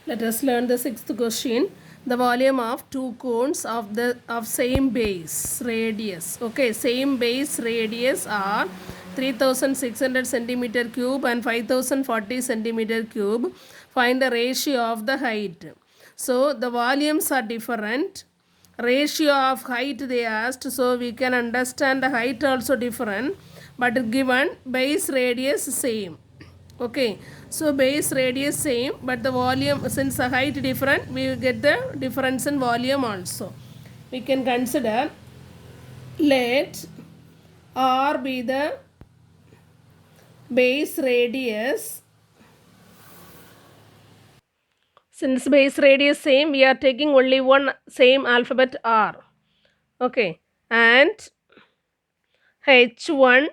Let us learn the sixth question. The volume of two cones of same base radius. Okay, same base radius are 3600 centimeter cube and 5040 centimeter cube. Find the ratio of the height. So the volumes are different. Ratio of height they asked, so we can understand the height also different, but given base radius same. Okay, so base radius same, but the volume, since the height different, we will get the difference in volume also. We can consider, let R be the base radius. Since base radius same, we are taking only one same alphabet R. Okay, and H1,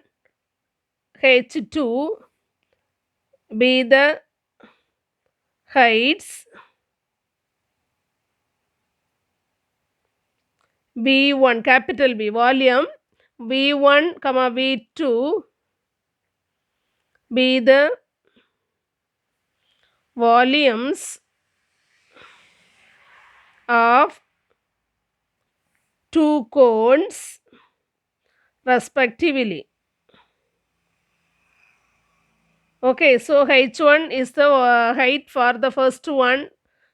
H2 be the heights, V1 capital B volume, V1 comma V2 be the volumes of two cones respectively. Okay, so H1 is the height for the first one.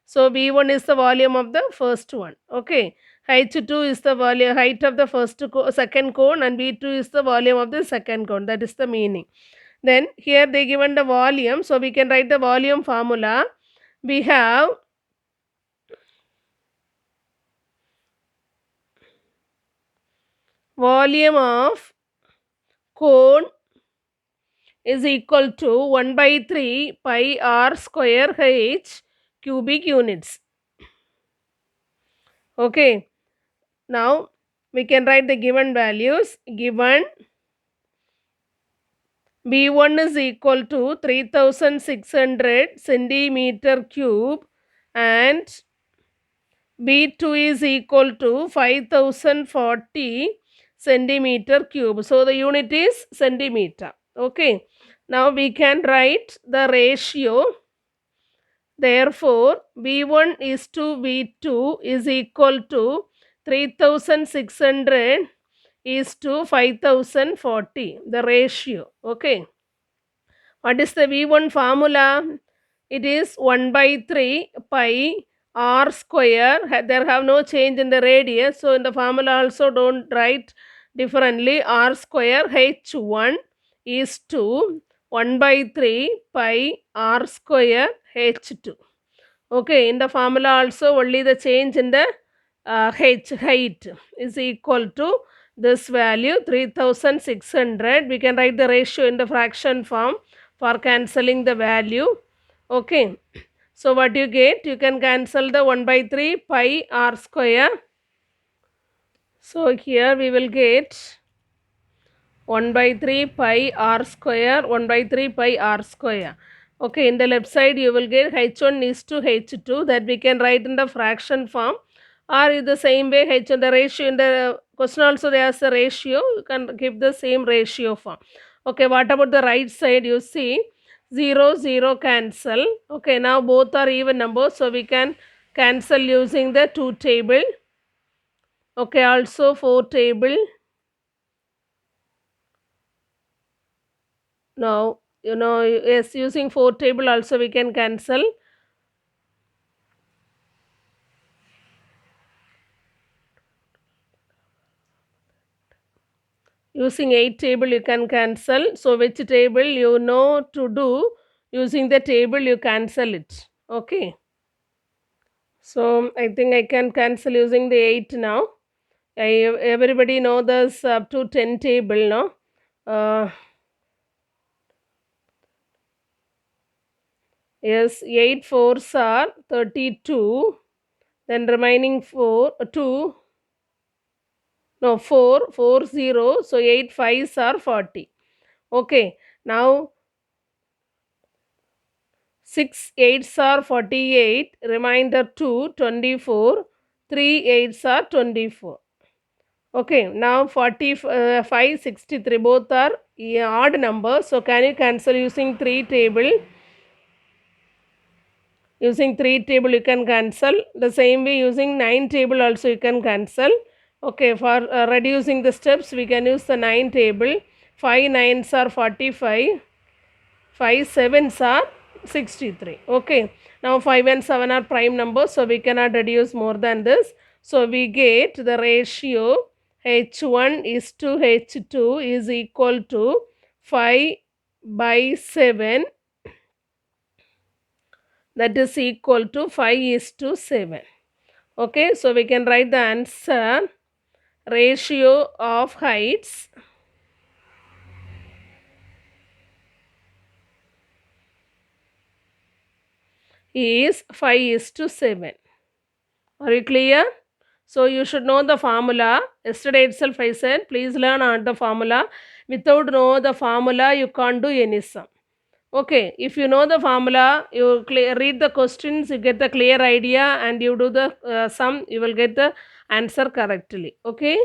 So V1 is the volume of the first one. Okay, H2 is the volume height of the second cone, and V2 is the volume of the second cone. That is the meaning. Then here they given the volume, so we can write the volume formula. We have volume of cone is equal to 1 by 3 pi r square h cubic units. Okay, now we can write the given values. Given B1 is equal to 3600 centimeter cube and B2 is equal to 5040 centimeter cube. So the unit is centimeter. Okay, now we can write the ratio. Therefore, V1 is to V2 is equal to 3600 is to 5040, the ratio. Okay. What is the V1 formula? It is 1 by 3 pi r square. There have no change in the radius. So, in the formula also don't write differently. R square H1 is to 1 by 3 pi r square H2. Okay, in the formula also only the change in the H height is equal to this value 3600. We can write the ratio in the fraction form for cancelling the value. Okay, so what you get? You can cancel the 1 by 3 pi r square. So here we will get 1 by 3 pi r square, 1 by 3 pi r square. Okay, in the left side you will get h1 is to h2, that we can write in the fraction form, or in the same way h1, the ratio in the question also there is a ratio, you can give the same ratio form. Okay, what about the right side? You see 0 0 cancel. Okay, now both are even numbers, so we can cancel using the 2 table. Okay, also 4 table. Now, yes, using 4 table also we can cancel. Using 8 table you can cancel. So, which table you know to do, using the table you cancel it. Okay. So, I think I can cancel using the 8 now. Everybody know this up to 10 table, no? Yes, 8 fours are 32. Then remaining 4, 2. No, 4, 4 0. So 8 fives are 40. Okay. Now 6 eights are 48. Remainder 2, 24. 3 eights are 24. Okay. Now 45, 63. Both are odd numbers. So can you cancel using 3 table? Using 3 table you can cancel. The same way using 9 table also you can cancel. Okay, for reducing the steps we can use the 9 table. 5 nines are 45. 5 sevens are 63. Okay, now 5 and 7 are prime numbers, so we cannot reduce more than this. So we get the ratio h1 is to h2 is equal to 5 by 7, that is equal to 5 is to 7. Okay, so we can write the answer. Ratio of heights is 5 is to 7. Are you clear? So you should know the formula. Yesterday itself I said, please learn on the formula. Without know the formula, you can't do any sum. Okay, if you know the formula, you read the questions, you get the clear idea, and you do the sum, you will get the answer correctly. Okay.